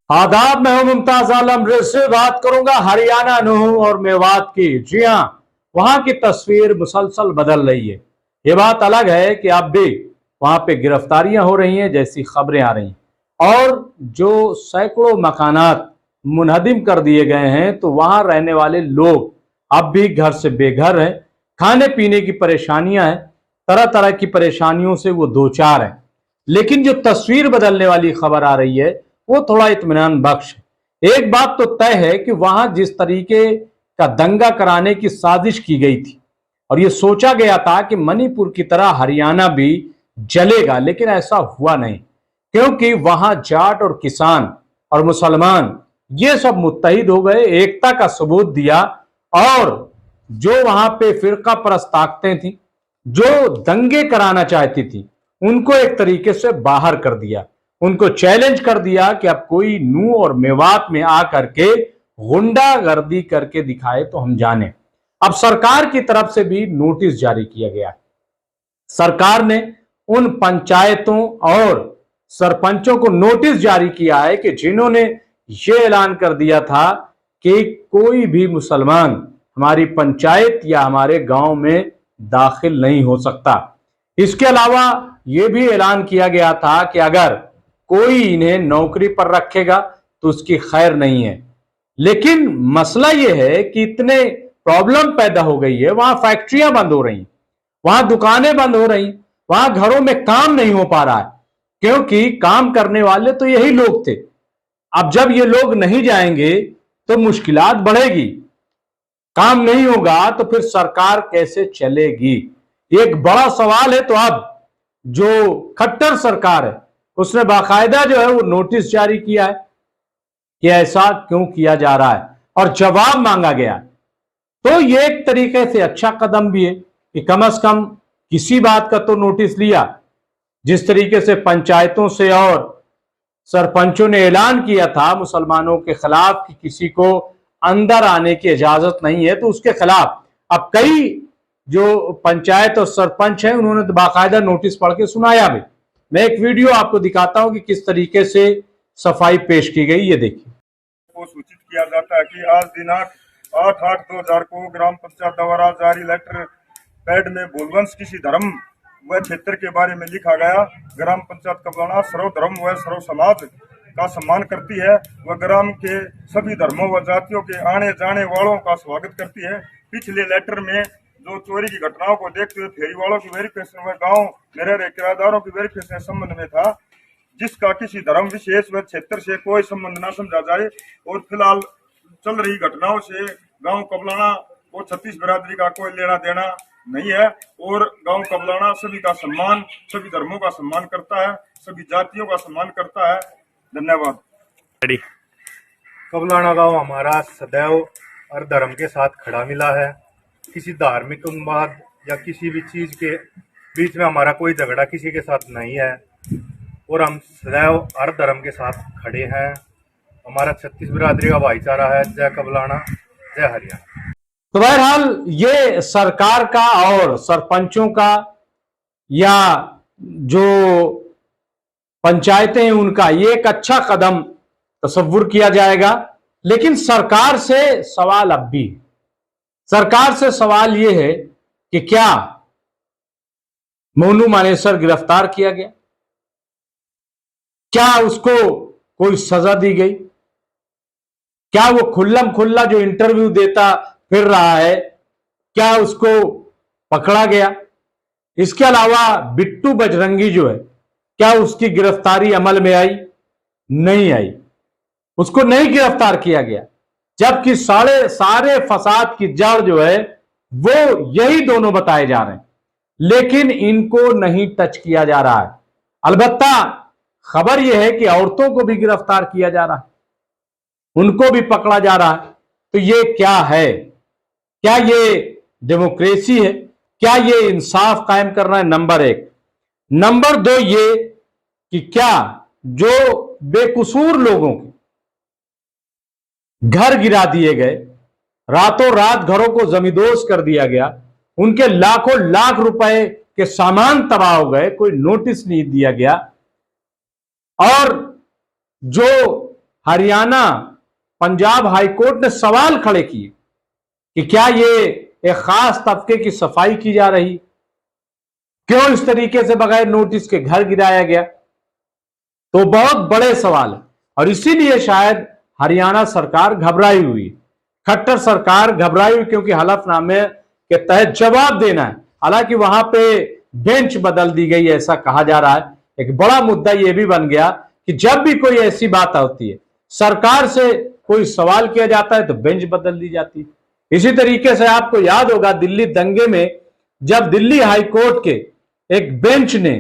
आदाब, मैं हूं मुमताज आलम। से बात करूंगा हरियाणा, नूह और मेवात की। जी हाँ, वहां की तस्वीर मुसलसल बदल रही है। ये बात अलग है कि अब भी वहां पे गिरफ्तारियां हो रही हैं जैसी खबरें आ रही हैं, और जो सैकड़ों मकानात मुनहदिम कर दिए गए हैं, तो वहां रहने वाले लोग अब भी घर से बेघर हैं। खाने पीने की परेशानियां हैं, तरह तरह की परेशानियों से वो दो चार हैं। लेकिन जो तस्वीर बदलने वाली खबर आ रही है वो थोड़ा इत्मीनान बख्श है। एक बात तो तय है कि वहां जिस तरीके का दंगा कराने की साजिश की गई थी और ये सोचा गया था कि मणिपुर की तरह हरियाणा भी जलेगा, लेकिन ऐसा हुआ नहीं, क्योंकि वहां जाट और किसान और मुसलमान ये सब मुत्तहिद हो गए, एकता का सबूत दिया। और जो वहां पे फिरका परस्त ताकतें थी, जो दंगे कराना चाहती थी, उनको एक तरीके से बाहर कर दिया। उनको चैलेंज कर दिया कि अब कोई नूह और मेवात में आकर के गुंडागर्दी करके दिखाए तो हम जाने। अब सरकार की तरफ से भी नोटिस जारी किया गया। सरकार ने उन पंचायतों और सरपंचों को नोटिस जारी किया है कि जिन्होंने ये ऐलान कर दिया था कि कोई भी मुसलमान हमारी पंचायत या हमारे गांव में दाखिल नहीं हो सकता। इसके अलावा यह भी ऐलान किया गया था कि अगर कोई इन्हें नौकरी पर रखेगा तो उसकी खैर नहीं है। लेकिन मसला यह है कि इतने प्रॉब्लम पैदा हो गई है, वहां फैक्ट्रियां बंद हो रही, वहां दुकानें बंद हो रही, वहां घरों में काम नहीं हो पा रहा है, क्योंकि काम करने वाले तो यही लोग थे। अब जब ये लोग नहीं जाएंगे तो मुश्किलात बढ़ेगी, काम नहीं होगा तो फिर सरकार कैसे चलेगी, एक बड़ा सवाल है। तो अब जो खट्टर सरकार है उसने बाकायदा जो है वो नोटिस जारी किया है कि ऐसा क्यों किया जा रहा है, और जवाब मांगा गया। तो ये एक तरीके से अच्छा कदम भी है कि कम से कम किसी बात का तो नोटिस लिया। जिस तरीके से पंचायतों से और सरपंचों ने ऐलान किया था मुसलमानों के खिलाफ कि किसी को अंदर आने की इजाजत नहीं है, तो उसके खिलाफ अब कई जो पंचायत और सरपंच हैं उन्होंने तो बाकायदा नोटिस पढ़ के सुनाया भी। मैं एक वीडियो आपको दिखाता हूं कि किस तरीके से सफाई पेश की गई, ये देखिए। को सूचित किया जाता है कि आज दिनांक 8/8/2000 को ग्राम पंचायत द्वारा जारी लेटर पैड में भूलवंश किसी धर्म व क्षेत्र के बारे में लिखा गया। ग्राम पंचायत कबलाना सर्वधर्म व सर्व समाज का सम्मान करती है व ग्राम के सभी धर्मों व जातियों के आने जाने वालों का स्वागत करती है। पिछले लेटर में जो चोरी की घटनाओं को देखते हुए फेरी वालों की वेरिफिकेशन व गाँव में रह रहे किराएदारों की वेरिफिकेशन संबंध में था, जिसका किसी धर्म विशेष व क्षेत्र से कोई संबंध न समझा जाए। और फिलहाल चल रही घटनाओं से गांव कबलाना और छत्तीस बिरादरी का कोई लेना देना नहीं है, और गांव कबलाना सभी का सम्मान, सभी धर्मों का सम्मान करता है, सभी जातियों का सम्मान करता है। धन्यवाद। कबलाना गांव हमारा सदैव हर धर्म के साथ खड़ा मिला है। किसी धार्मिक उन्माद या किसी भी चीज के बीच में हमारा कोई झगड़ा किसी के साथ नहीं है, और हम सदैव हर धर्म के साथ खड़े हैं। हमारा छत्तीस बिरादरी का भाईचारा है। जय कबलाना, जय हरियाणा। तो बहरहाल ये सरकार का और सरपंचों का या जो पंचायतें हैं उनका ये एक अच्छा कदम तस्वुर किया जाएगा। लेकिन सरकार से सवाल अब भी, सरकार से सवाल ये है कि क्या मोनू मानेसर गिरफ्तार किया गया? क्या उसको कोई सजा दी गई? क्या वो खुल्लम खुल्ला जो इंटरव्यू देता फिर रहा है, क्या उसको पकड़ा गया? इसके अलावा बिट्टू बजरंगी जो है, क्या उसकी गिरफ्तारी अमल में आई? नहीं आई, उसको नहीं गिरफ्तार किया गया, जबकि सारे फसाद की जड़ जो है वो यही दोनों बताए जा रहे हैं, लेकिन इनको नहीं टच किया जा रहा है। अलबत्ता खबर यह है कि औरतों को भी गिरफ्तार किया जा रहा है, उनको भी पकड़ा जा रहा है। तो ये क्या है? क्या ये डेमोक्रेसी है? क्या ये इंसाफ कायम करना है? नंबर एक। नंबर दो ये कि क्या जो बेकसूर लोगों के घर गिरा दिए गए, रातों रात घरों को जमींदोज कर दिया गया, उनके लाखों लाख रुपए के सामान तबाह हो गए, कोई नोटिस नहीं दिया गया, और जो हरियाणा पंजाब हाईकोर्ट ने सवाल खड़े किए कि क्या ये एक खास तबके की सफाई की जा रही, क्यों इस तरीके से बगैर नोटिस के घर गिराया गया। तो बहुत बड़े सवाल है और इसीलिए शायद हरियाणा सरकार घबराई हुई, खट्टर सरकार घबराई हुई, क्योंकि हलफनामे के तहत जवाब देना है। हालांकि वहां पे बेंच बदल दी गई ऐसा कहा जा रहा है। एक बड़ा मुद्दा यह भी बन गया कि जब भी कोई ऐसी बात होती है, सरकार से कोई सवाल किया जाता है तो बेंच बदल दी जाती है। इसी तरीके से आपको याद होगा दिल्ली दंगे में जब दिल्ली हाई कोर्ट के एक बेंच ने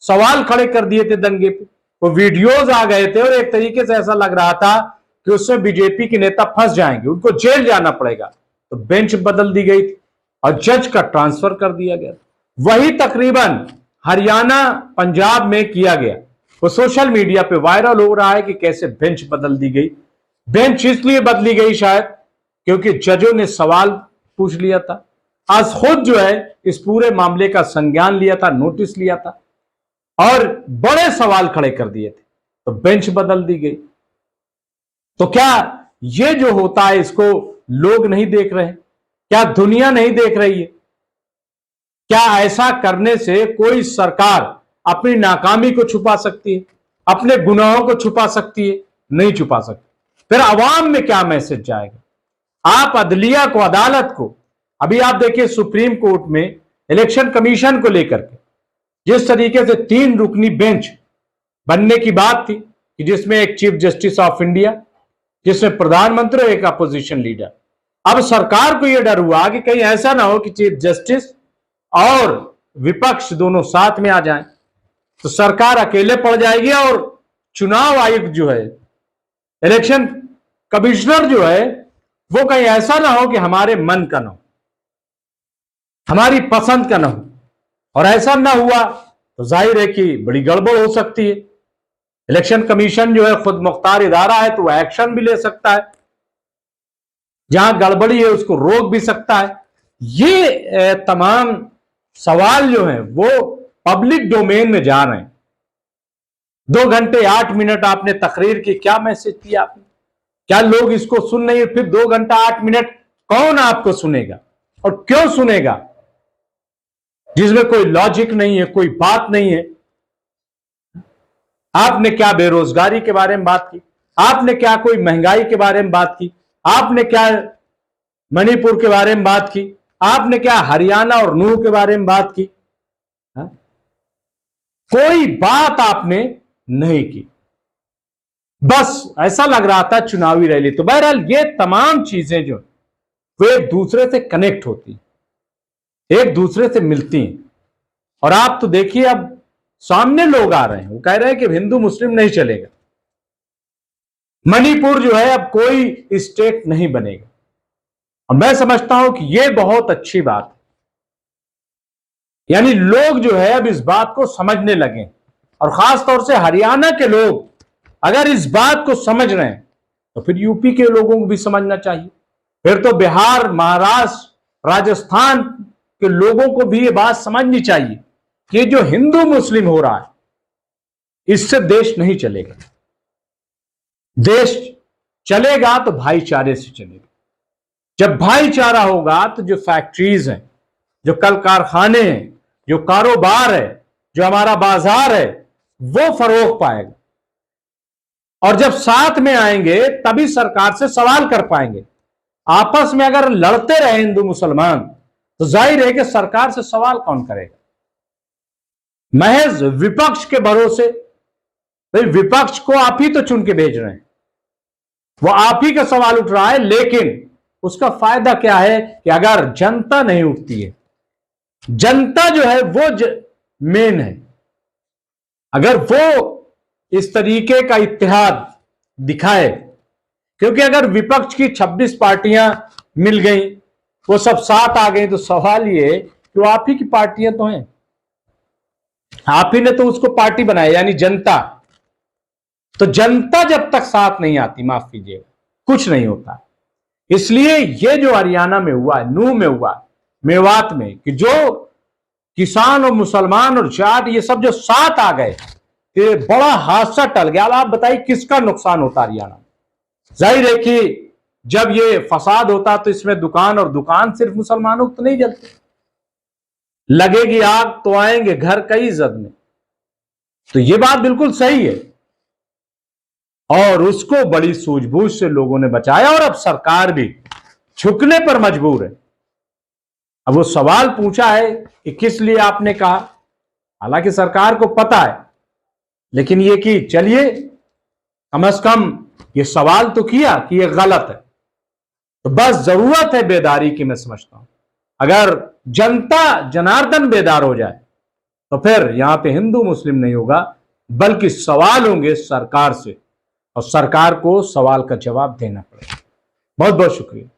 सवाल खड़े कर दिए थे दंगे पे, वो वीडियोज आ गए थे और एक तरीके से ऐसा लग रहा था कि उसमें बीजेपी के नेता फंस जाएंगे, उनको जेल जाना पड़ेगा, तो बेंच बदल दी गई थी और जज का ट्रांसफर कर दिया गया। वही तकरीबन हरियाणा पंजाब में किया गया। वो सोशल मीडिया पे वायरल हो रहा है कि कैसे बेंच बदल दी गई। बेंच इसलिए बदली गई शायद क्योंकि जजों ने सवाल पूछ लिया था, आज खुद जो है इस पूरे मामले का संज्ञान लिया था, नोटिस लिया था और बड़े सवाल खड़े कर दिए थे, तो बेंच बदल दी गई। तो क्या ये जो होता है इसको लोग नहीं देख रहे हैं? क्या दुनिया नहीं देख रही है? क्या ऐसा करने से कोई सरकार अपनी नाकामी को छुपा सकती है, अपने गुनाहों को छुपा सकती है? नहीं छुपा सकती। फिर अवाम में क्या मैसेज जाएगा? आप अदलिया को, अदालत को, अभी आप देखिए सुप्रीम कोर्ट में इलेक्शन कमीशन को लेकर के जिस तरीके से 3 रुकनी बेंच बनने की बात थी कि जिसमें एक चीफ जस्टिस ऑफ इंडिया, जिसमें प्रधानमंत्री और एक अपोजिशन लीडर, अब सरकार को यह डर हुआ कि कहीं ऐसा ना हो कि चीफ जस्टिस और विपक्ष दोनों साथ में आ जाएं, तो सरकार अकेले पड़ जाएगी और चुनाव आयुक्त जो है, इलेक्शन कमिश्नर जो है, वो कहीं ऐसा ना हो कि हमारे मन का ना हो, हमारी पसंद का ना हो। और ऐसा ना हुआ तो जाहिर है कि बड़ी गड़बड़ हो सकती है। इलेक्शन कमीशन जो है खुद मुख्तार इदारा है तो वह एक्शन भी ले सकता है, जहां गड़बड़ी है उसको रोक भी सकता है। ये तमाम सवाल जो हैं वो पब्लिक डोमेन में जा रहे हैं। 2 घंटे 8 मिनट आपने तकरीर की, क्या मैसेज दिया आपने? क्या लोग इसको सुन नहीं? फिर 2 घंटा 8 मिनट कौन आपको सुनेगा और क्यों सुनेगा, जिसमें कोई लॉजिक नहीं है, कोई बात नहीं है। आपने क्या बेरोजगारी के बारे में बात की? आपने क्या कोई महंगाई के बारे में बात की? आपने क्या मणिपुर के बारे में बात की? आपने क्या हरियाणा और नूह के बारे में बात की? हा? कोई बात आपने नहीं की। बस ऐसा लग रहा था चुनावी रैली। तो बहरहाल ये तमाम चीजें जो वो एक दूसरे से कनेक्ट होती, एक दूसरे से मिलती हैं। और आप तो देखिए अब सामने लोग आ रहे हैं, वो कह रहे हैं कि हिंदू मुस्लिम नहीं चलेगा, मणिपुर जो है अब कोई स्टेट नहीं बनेगा। और मैं समझता हूं कि यह बहुत अच्छी बात है, यानी लोग जो है अब इस बात को समझने लगे, और खास तौर से हरियाणा के लोग अगर इस बात को समझ रहे हैं तो फिर यूपी के लोगों को भी समझना चाहिए, फिर तो बिहार, महाराष्ट्र, राजस्थान के लोगों को भी ये बात समझनी चाहिए कि जो हिंदू मुस्लिम हो रहा है इससे देश नहीं चलेगा। देश चलेगा तो भाईचारे से चलेगा। जब भाईचारा होगा तो जो फैक्ट्रीज हैं, जो कल कारखाने हैं, जो कारोबार है, जो हमारा बाजार है, वो फरोग पाएगा। और जब साथ में आएंगे तभी सरकार से सवाल कर पाएंगे। आपस में अगर लड़ते रहे हिंदू मुसलमान तो जाहिर है कि सरकार से सवाल कौन करेगा? महज विपक्ष के भरोसे, भाई विपक्ष को आप ही तो चुन के भेज रहे हैं, वो आप ही का सवाल उठ रहा है, लेकिन उसका फायदा क्या है कि अगर जनता नहीं उठती है, जनता जो है वो मेन है, अगर वो इस तरीके का इत्तेहाद दिखाए, क्योंकि अगर विपक्ष की 26 पार्टियां मिल गई, वो सब साथ आ गई, तो सवाल ये कि वो आप ही की पार्टियां तो हैं, आप ही ने तो उसको पार्टी बनाया, यानी जनता। तो जनता जब तक साथ नहीं आती, माफ कीजिएगा, कुछ नहीं होता। इसलिए ये जो हरियाणा में हुआ है, नूह में हुआ, मेवात में, कि जो किसान और मुसलमान और जाट ये सब जो साथ आ गए, कि बड़ा हादसा टल गया। अब आप बताइए किसका नुकसान होता हरियाणा में? जाहिर है कि जब ये फसाद होता तो इसमें दुकान, और दुकान सिर्फ मुसलमानों को तो नहीं जलती, लगेगी आग तो आएंगे घर कई जद में। तो ये बात बिल्कुल सही है, और उसको बड़ी सूझबूझ से लोगों ने बचाया, और अब सरकार भी झुकने पर मजबूर है। अब वो सवाल पूछा है कि किस लिए आपने कहा, हालांकि सरकार को पता है, लेकिन ये कि चलिए कम से कम ये सवाल तो किया कि ये गलत है। तो बस जरूरत है बेदारी की, मैं समझता हूं। अगर जनता जनार्दन बेदार हो जाए तो फिर यहां पे हिंदू मुस्लिम नहीं होगा, बल्कि सवाल होंगे सरकार से, और सरकार को सवाल का जवाब देना पड़ेगा। बहुत बहुत शुक्रिया।